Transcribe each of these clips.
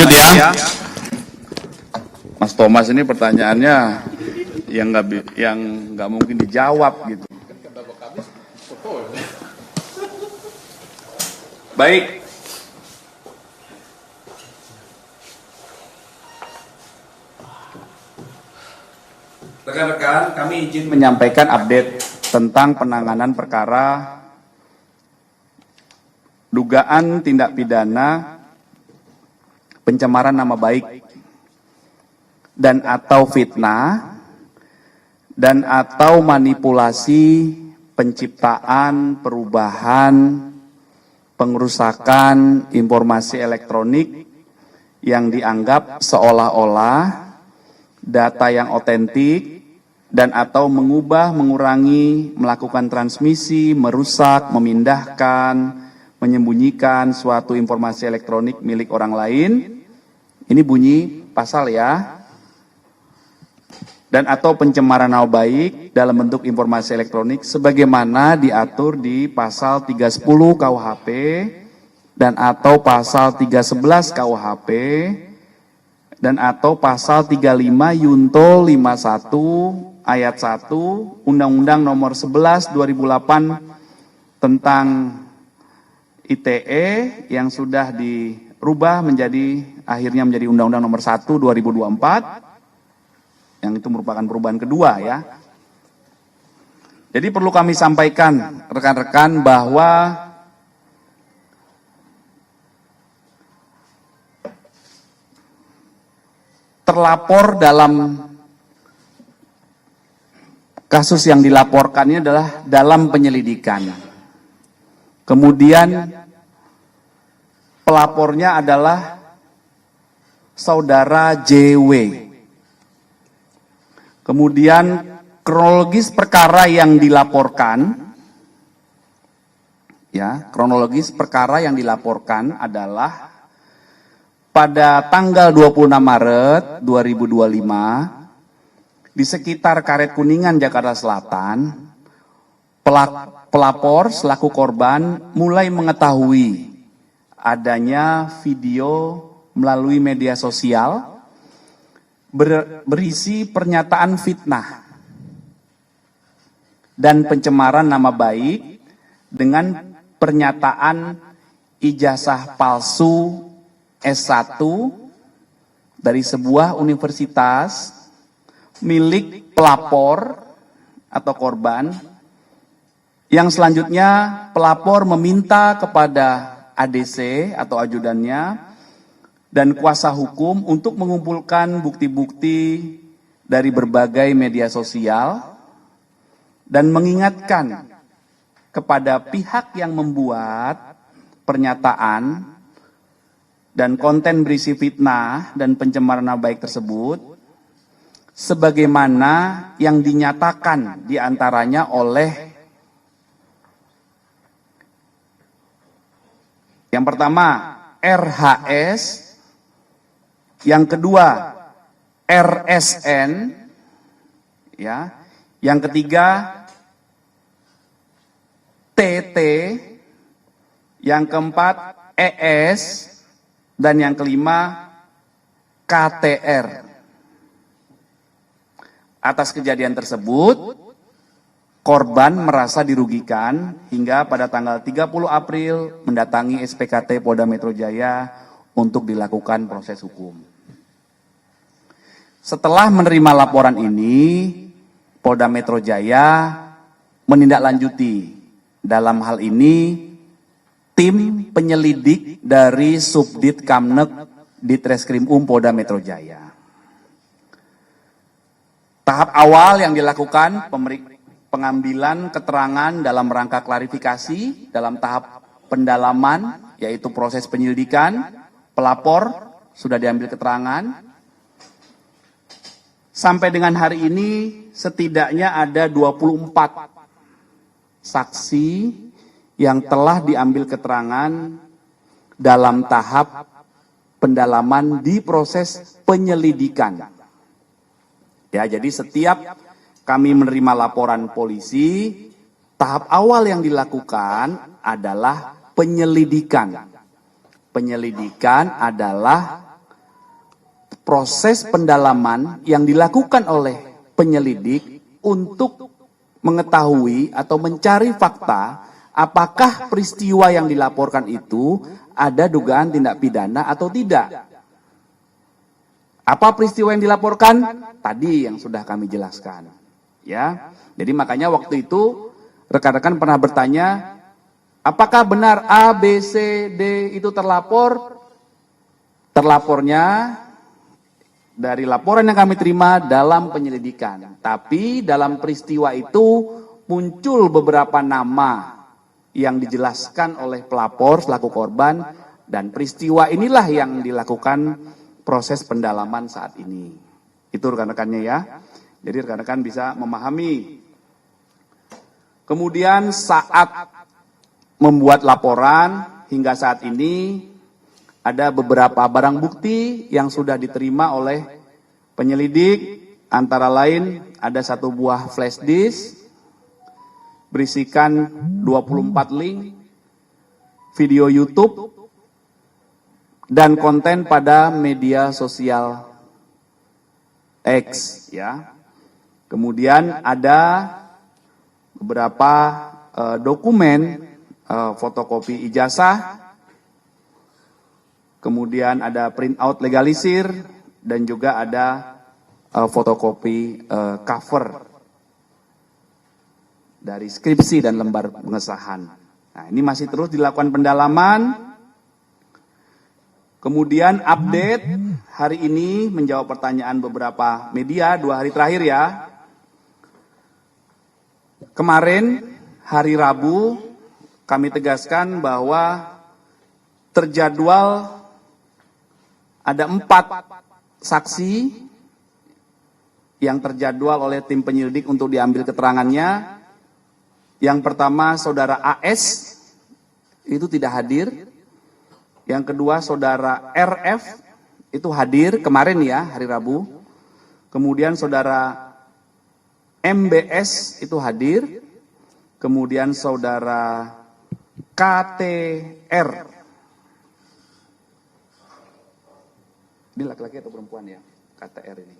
lanjut ya. Mas Thomas ini pertanyaannya yang nggak mungkin dijawab gitu. Baik. Rekan-rekan, kami izin menyampaikan update tentang penanganan perkara dugaan tindak pidana pencemaran nama baik dan atau fitnah dan atau manipulasi penciptaan, perubahan, pengerusakan informasi elektronik yang dianggap seolah-olah data yang otentik dan atau mengubah, mengurangi, melakukan transmisi, merusak, memindahkan, menyembunyikan suatu informasi elektronik milik orang lain. Ini bunyi pasal ya. Dan atau pencemaran nama baik dalam bentuk informasi elektronik sebagaimana diatur di pasal 310 KUHP dan atau pasal 311 KUHP dan atau pasal 35 Yunto 51 ayat 1 Undang-Undang Nomor 11 2008 tentang ITE yang sudah dirubah akhirnya menjadi Undang-Undang Nomor 1 2024 yang itu merupakan perubahan kedua ya. Jadi perlu kami sampaikan rekan-rekan bahwa terlapor dalam kasus yang dilaporkannya adalah dalam penyelidikan. Kemudian pelapornya adalah saudara JW. Kemudian kronologis perkara yang dilaporkan, ya, kronologis perkara yang dilaporkan adalah pada tanggal 26 Maret 2025 di sekitar Karet Kuningan, Jakarta Selatan, pelapor selaku korban mulai mengetahui adanya video melalui media sosial berisi pernyataan fitnah dan pencemaran nama baik dengan pernyataan ijazah palsu S1 dari sebuah universitas milik pelapor atau korban, yang selanjutnya pelapor meminta kepada ADC atau ajudannya dan kuasa hukum untuk mengumpulkan bukti-bukti dari berbagai media sosial dan mengingatkan kepada pihak yang membuat pernyataan dan konten berisi fitnah dan pencemaran nama baik tersebut sebagaimana yang dinyatakan diantaranya oleh yang pertama RHS, yang kedua RSN, ya, yang ketiga TT, yang keempat ES, dan yang kelima KTR. Atas kejadian tersebut, korban merasa dirugikan hingga pada tanggal 30 April mendatangi SPKT Polda Metro Jaya untuk dilakukan proses hukum. Setelah menerima laporan ini, Polda Metro Jaya menindaklanjuti. Dalam hal ini, tim penyelidik dari Subdit Kamnek Ditreskrim Polda Metro Jaya. Tahap awal yang dilakukan pengambilan keterangan dalam rangka klarifikasi dalam tahap pendalaman, yaitu proses penyelidikan, pelapor sudah diambil keterangan. Sampai dengan hari ini setidaknya ada 24 saksi yang telah diambil keterangan dalam tahap pendalaman di proses penyelidikan. Ya, jadi setiap kami menerima laporan polisi, tahap awal yang dilakukan adalah penyelidikan. Penyelidikan adalah proses pendalaman yang dilakukan oleh penyelidik untuk mengetahui atau mencari fakta apakah peristiwa yang dilaporkan itu ada dugaan tindak pidana atau tidak. Apa peristiwa yang dilaporkan? Tadi yang sudah kami jelaskan. Ya, jadi makanya waktu itu rekan-rekan pernah bertanya, apakah benar A, B, C, D itu terlapor? Terlapornya dari laporan yang kami terima dalam penyelidikan. Tapi dalam peristiwa itu muncul beberapa nama yang dijelaskan oleh pelapor selaku korban, dan peristiwa inilah yang dilakukan proses pendalaman saat ini. Itu rekan-rekannya ya. Jadi rekan-rekan bisa memahami. Kemudian saat membuat laporan hingga saat ini ada beberapa barang bukti yang sudah diterima oleh penyelidik, antara lain ada 1 buah flash disk berisikan 24 link video YouTube dan konten pada media sosial X ya. Kemudian ada beberapa dokumen fotokopi ijazah, kemudian ada print out legalisir, dan juga ada fotokopi cover dari skripsi dan lembar pengesahan. Nah, ini masih terus dilakukan pendalaman. Kemudian update hari ini menjawab pertanyaan beberapa media 2 hari terakhir ya. Kemarin hari Rabu kami tegaskan bahwa terjadwal ada 4 saksi yang terjadwal oleh tim penyelidik untuk diambil keterangannya. Yang pertama saudara AS itu tidak hadir. Yang kedua saudara RF itu hadir kemarin ya, hari Rabu. Kemudian saudara MBS itu hadir. Kemudian saudara KTR. Ini laki-laki atau perempuan ya? KTR ini.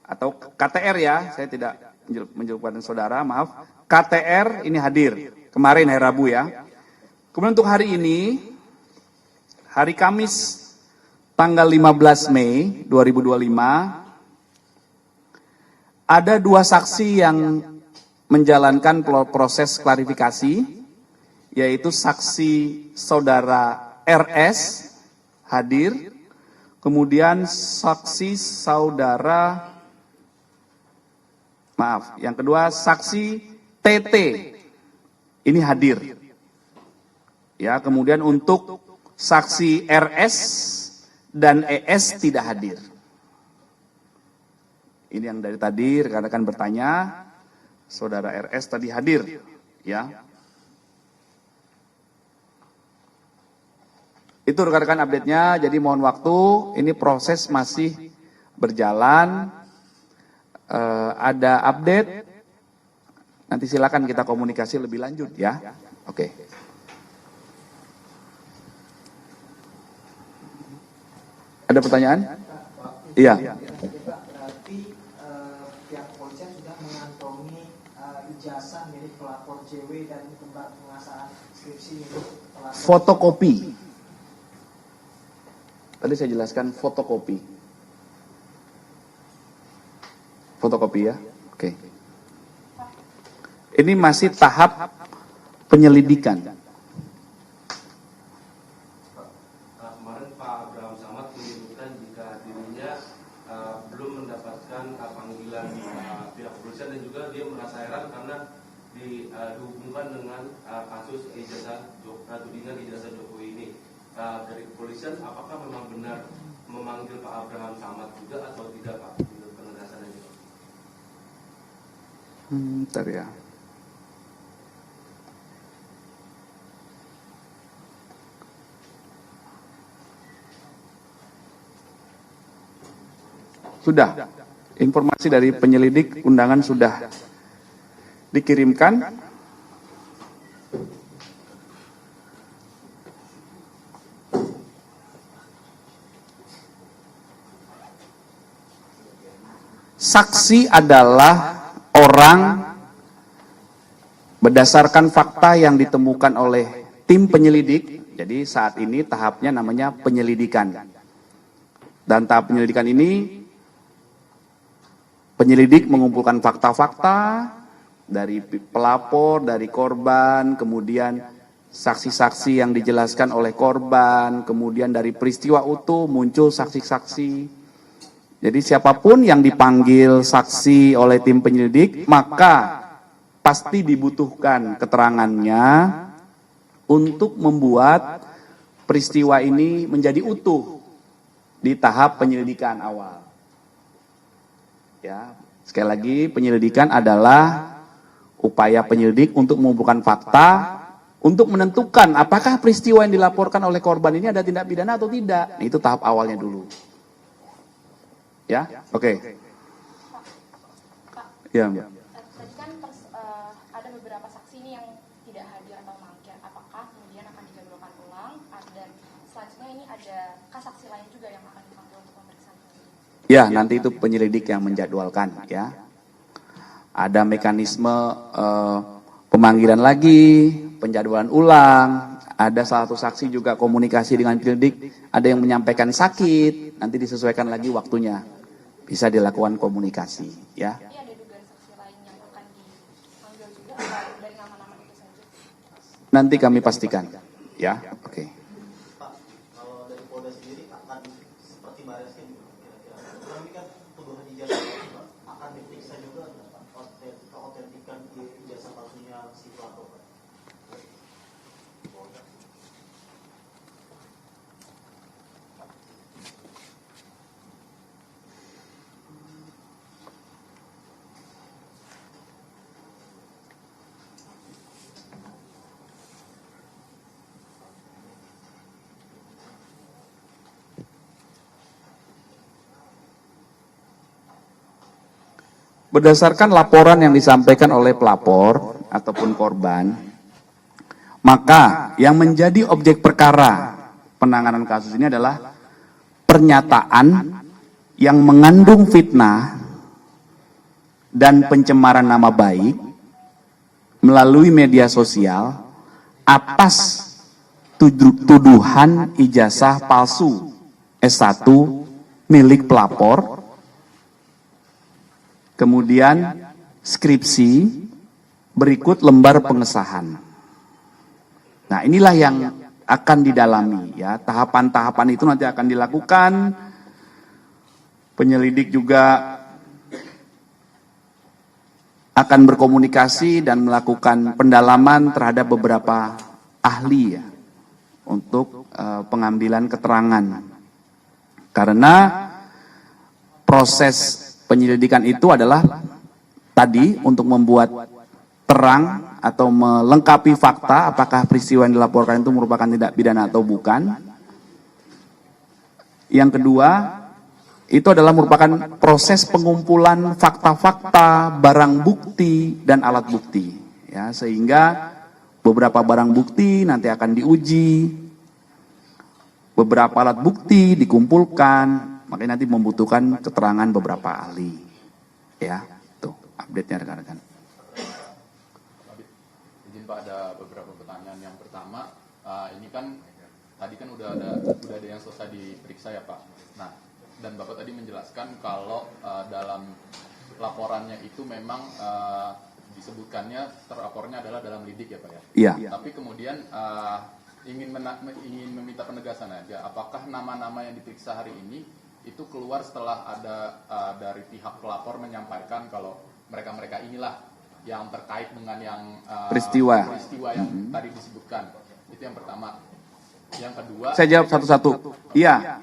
Atau KTR ya, saya tidak menjawabkan saudara, maaf. KTR ini hadir kemarin hari Rabu ya. Kemudian untuk hari ini, hari Kamis tanggal 15 Mei 2025, ada 2 saksi yang menjalankan proses klarifikasi, yaitu saksi saudara RS hadir, kemudian saksi saudara, maaf, yang kedua saksi TT ini hadir. Ya, kemudian untuk saksi RS dan ES tidak hadir. Ini yang dari tadi rekan-rekan bertanya, saudara RS tadi hadir, ya. Itu rekan-rekan update-nya, jadi mohon waktu, ini proses masih berjalan, ada update, nanti silakan kita komunikasi lebih lanjut ya. Oke. Ada pertanyaan? Iya. Berarti pihak kepolisian sudah mengantongi ijazah milik pelapor JW dan lembar pengasahan skripsi milik pelapor. Fotokopi. Tadi saya jelaskan fotokopi. Fotokopi ya. Oke. Ini masih tahap penyelidikan. Kemarin Pak Abraham Samad menyebutkan jika dirinya belum mendapatkan panggilan pihak kepolisian, dan juga dia merasa heran karena dihubungkan dengan kasus ijazah tudingan ijazah Jokowi ini. Dari kepolisian, apakah memang benar memanggil Pak Abraham Samad juga atau tidak, Pak? Penegasannya juga. Bentar ya. Sudah, informasi dari penyelidik undangan sudah dikirimkan. saksi adalah orang berdasarkan fakta yang ditemukan oleh tim penyelidik. Jadi saat ini tahapnya namanya penyelidikan. Dan tahap penyelidikan ini, penyelidik mengumpulkan fakta-fakta dari pelapor, dari korban, kemudian saksi-saksi yang dijelaskan oleh korban, kemudian dari peristiwa utuh muncul saksi-saksi. Jadi siapapun yang dipanggil saksi oleh tim penyelidik, maka pasti dibutuhkan keterangannya untuk membuat peristiwa ini menjadi utuh di tahap penyelidikan awal. Ya, sekali lagi penyelidikan adalah upaya penyelidik untuk mengumpulkan fakta untuk menentukan apakah peristiwa yang dilaporkan oleh korban ini ada tindak pidana atau tidak. Nah, itu tahap awalnya dulu. Ya, oke. Ya, Mbak. Tadi kan ada beberapa saksi nih yang tidak hadir atau mangkir. Apakah kemudian akan dijadwalkan ulang? Dan selanjutnya ini ada saksi lain juga yang akan dipanggil untuk pemeriksaan? Ya, nanti itu penyelidik yang menjadwalkan. Ya, ada mekanisme pemanggilan lagi, penjadwalan ulang. Ada salah satu saksi juga komunikasi dengan penyelidik. Ada yang menyampaikan sakit, nanti disesuaikan lagi waktunya. Bisa dilakukan komunikasi. Ya. Ini ada dugaan saksi lain yang akan dipanggil juga atau dari nama-nama itu saja? Nanti kami pastikan. Ya, oke. Pak, kalau dari Polda sendiri akan seperti Bareskrim kira-kira. Kami kan tuduhan ijazah palsu akan diperiksa juga keautentikan ijazah palsunya si pelapor. Berdasarkan laporan yang disampaikan oleh pelapor ataupun korban, maka yang menjadi objek perkara penanganan kasus ini adalah pernyataan yang mengandung fitnah dan pencemaran nama baik melalui media sosial atas tuduhan ijazah palsu S1 milik pelapor, kemudian skripsi, berikut lembar pengesahan. Nah, inilah yang akan didalami ya. Tahapan-tahapan itu nanti akan dilakukan. Penyelidik juga akan berkomunikasi dan melakukan pendalaman terhadap beberapa ahli ya untuk pengambilan keterangan. Karena proses penyelidikan itu adalah tadi untuk membuat terang atau melengkapi fakta apakah peristiwa yang dilaporkan itu merupakan tindak pidana atau bukan. Yang kedua, itu adalah merupakan proses pengumpulan fakta-fakta, barang bukti, dan alat bukti. Ya, sehingga beberapa barang bukti nanti akan diuji, beberapa alat bukti dikumpulkan, makanya nanti membutuhkan keterangan beberapa ahli. Ya, tuh update-nya rekan-rekan. Izin Pak, ada beberapa pertanyaan. Yang pertama, ini kan tadi kan udah ada yang selesai diperiksa ya Pak. Nah, dan Bapak tadi menjelaskan kalau dalam laporannya itu memang disebutkannya terapornya adalah dalam lidik ya Pak ya. Iya. Tapi kemudian ingin meminta penegasan aja, apakah nama-nama yang diperiksa hari ini itu keluar setelah ada dari pihak pelapor menyampaikan kalau mereka-mereka inilah yang terkait dengan yang peristiwa yang tadi disebutkan. Itu yang pertama. Yang kedua, saya jawab satu-satu. Iya.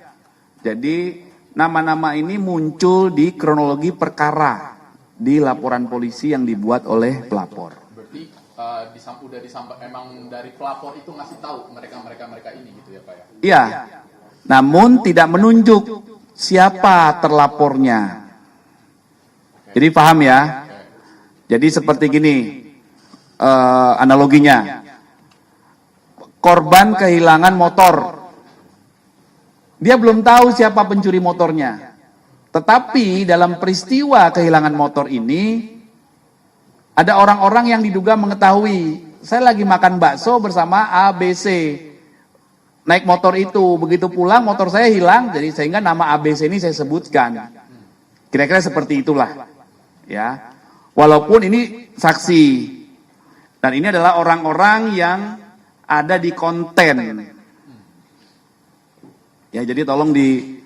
Jadi nama-nama ini muncul di kronologi perkara di laporan polisi yang dibuat oleh pelapor. Berarti udah disampaikan emang dari pelapor itu ngasih tahu mereka ini gitu ya Pak ya? Iya. Namun tidak menunjuk siapa terlapornya. Jadi paham ya? Jadi seperti gini analoginya. Korban kehilangan motor. Dia belum tahu siapa pencuri motornya. Tetapi dalam peristiwa kehilangan motor ini, ada orang-orang yang diduga mengetahui, saya lagi makan bakso bersama ABC, naik motor itu, begitu pulang motor saya hilang, jadi sehingga nama ABC ini saya sebutkan. Kira-kira seperti itulah, ya. Walaupun ini saksi, dan ini adalah orang-orang yang ada di konten. Ya, jadi tolong dicek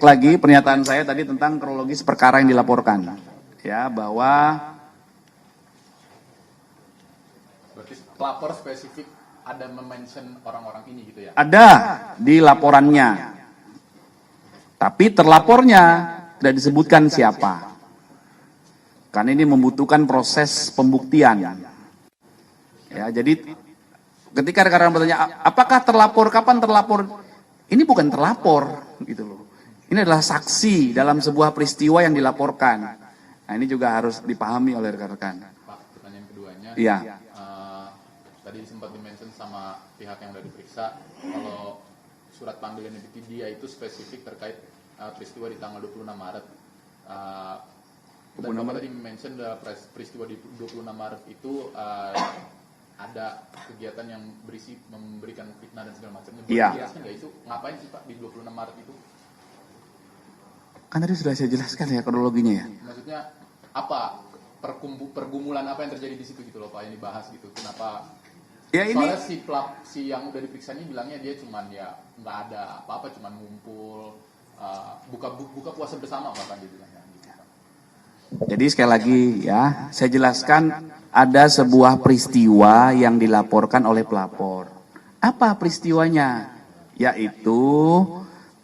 lagi pernyataan saya tadi tentang kronologis perkara yang dilaporkan. Ya, bahwa Berarti pelapor spesifik ada mention orang-orang ini gitu ya? ada di laporannya. Tapi terlapornya tidak disebutkan siapa. Karena ini membutuhkan proses pembuktian. Ya, jadi ketika rekan-rekan bertanya, apakah terlapor, kapan terlapor? Ini bukan terlapor, gitu loh. Ini adalah saksi dalam sebuah peristiwa yang dilaporkan. Nah, ini juga harus dipahami oleh rekan-rekan. Pak, pertanyaan keduanya, Iya. Tadi sempat dimention sama pihak yang sudah diperiksa, kalau surat panggilan dia itu spesifik terkait peristiwa di tanggal 26 Maret. Dan Bapak tadi mention dalam peristiwa di 26 Maret itu ada kegiatan yang berisi memberikan fitnah dan segala macamnya. Iya. Jelaskan nggak itu ngapain sih Pak di 26 Maret itu? Kan tadi sudah saya jelaskan ya kronologinya ya. Maksudnya apa pergumulan apa yang terjadi di situ gitu loh Pak yang dibahas gitu. Kenapa? Ya ini Soalnya si yang udah diperiksa ini bilangnya dia cuman ya nggak ada apa-apa, cuman ngumpul buka puasa bersama bahkan dia bilangnya. Gitu, Pak. Jadi sekali lagi ya, saya jelaskan ada sebuah peristiwa yang dilaporkan oleh pelapor. Apa peristiwanya? Yaitu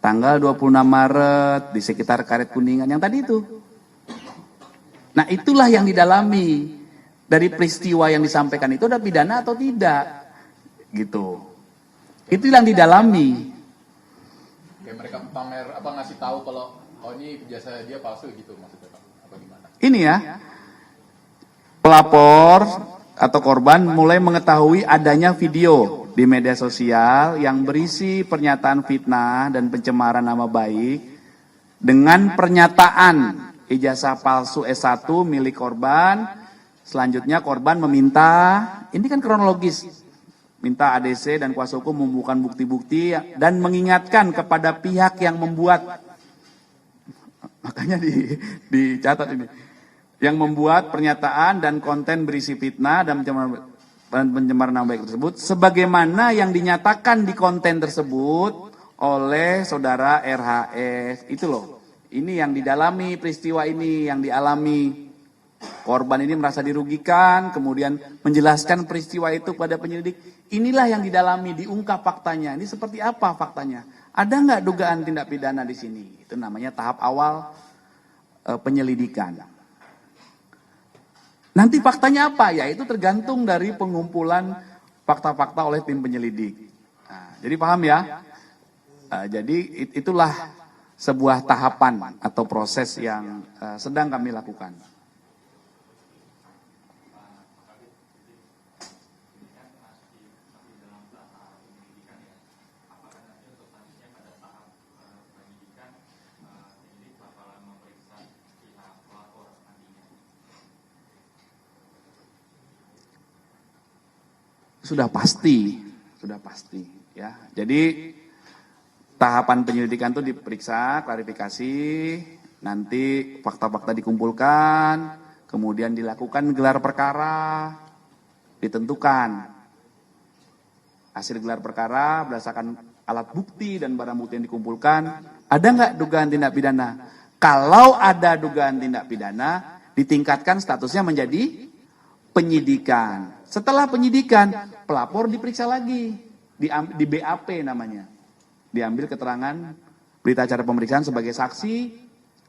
tanggal 26 Maret di sekitar Karet Kuningan yang tadi itu. Nah, itulah yang didalami dari peristiwa yang disampaikan itu ada pidana atau tidak. Gitu. Itu yang didalami. Kayak mereka pamer apa ngasih tahu kalau ini jasa dia palsu gitu maksudnya Pak. Apa gimana? Ini ya. Pelapor atau korban mulai mengetahui adanya video di media sosial yang berisi pernyataan fitnah dan pencemaran nama baik dengan pernyataan ijazah palsu S1 milik korban. Selanjutnya korban meminta, ini kan kronologis, minta ADC dan kuasa hukum membuka bukti-bukti dan mengingatkan kepada pihak yang membuat, makanya dicatat ini, yang membuat pernyataan dan konten berisi fitnah dan pencemaran nama baik tersebut, sebagaimana yang dinyatakan di konten tersebut oleh saudara RHS. Itu loh, ini yang didalami peristiwa ini, yang dialami. Korban ini merasa dirugikan, kemudian menjelaskan peristiwa itu pada penyelidik. Inilah yang didalami, diungkap faktanya. Ini seperti apa faktanya? Ada nggak dugaan tindak pidana di sini? Itu namanya tahap awal penyelidikan. Nanti faktanya apa? Ya itu tergantung dari pengumpulan fakta-fakta oleh tim penyelidik. Nah, jadi paham ya? Jadi itulah sebuah tahapan atau proses yang sedang kami lakukan. Sudah pasti ya. Jadi tahapan penyelidikan itu diperiksa, klarifikasi, nanti fakta-fakta dikumpulkan, kemudian dilakukan gelar perkara, ditentukan hasil gelar perkara berdasarkan alat bukti dan barang bukti yang dikumpulkan, ada nggak dugaan tindak pidana? Kalau ada dugaan tindak pidana, ditingkatkan statusnya menjadi penyidikan. Setelah penyidikan, pelapor diperiksa lagi, di BAP namanya. Diambil keterangan berita acara pemeriksaan sebagai saksi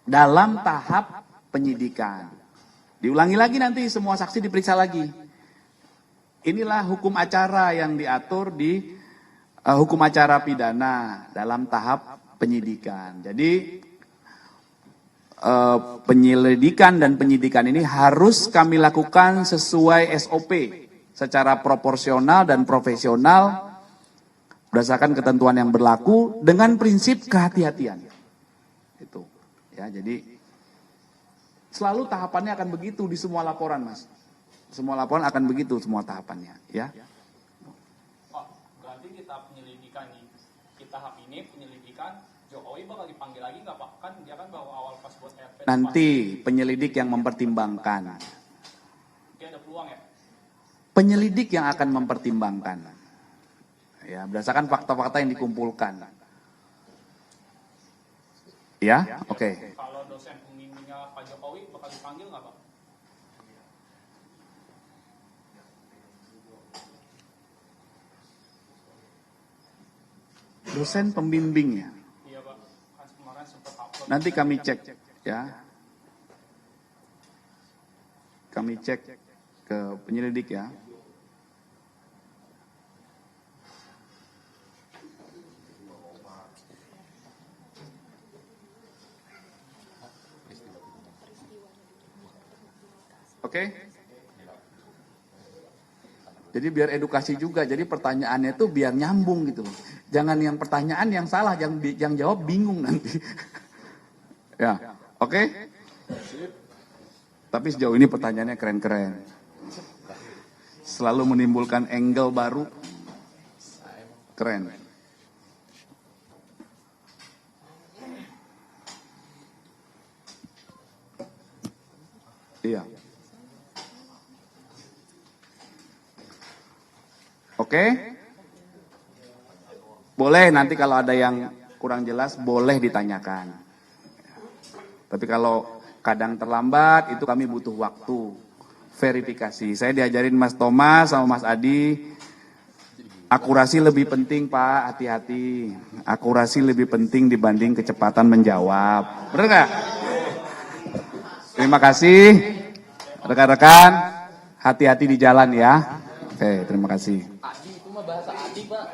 dalam tahap penyidikan. Diulangi lagi nanti semua saksi diperiksa lagi. Inilah hukum acara yang diatur di hukum acara pidana dalam tahap penyidikan. Jadi penyelidikan dan penyidikan ini harus kami lakukan sesuai SOP secara proporsional dan profesional berdasarkan ketentuan yang berlaku dengan prinsip kehati-hatian. Itu. Ya, jadi selalu tahapannya akan begitu di semua laporan, Mas. Semua laporan akan begitu semua tahapannya, ya. Pak, berarti kita penyelidikan nih, kita tahap ini penyelidikan, Jokowi bakal dipanggil lagi nggak Pak? Kan dia kan baru awal pas buat RP. Nanti penyelidik yang mempertimbangkan. Dia ada peluang ya? Penyelidik yang akan mempertimbangkan. Ya, berdasarkan fakta-fakta yang dikumpulkan. Ya, oke. Kalau dosen pembimbingnya Pak Jokowi bakal dipanggil nggak Pak? Dosen pembimbingnya. Iya Pak, kan kemarin sempat upload. Nanti kami cek, ya. Kami cek ke penyelidik ya. Oke? Jadi biar edukasi juga. Jadi pertanyaannya itu biar nyambung gitu loh. Jangan yang pertanyaan yang salah, yang jawab bingung nanti. Ya, oke? Tapi sejauh ini pertanyaannya keren-keren. Selalu menimbulkan angle baru. Keren. Iya. Oke? Boleh nanti kalau ada yang kurang jelas boleh ditanyakan. Tapi kalau kadang terlambat itu kami butuh waktu verifikasi. Saya diajarin Mas Thomas sama Mas Adi, akurasi lebih penting Pak, hati-hati. Akurasi lebih penting dibanding kecepatan menjawab. Benar nggak? Terima kasih rekan-rekan, hati-hati di jalan ya. Oke, terima kasih. Adi itu mah bahasa Adi, Pak.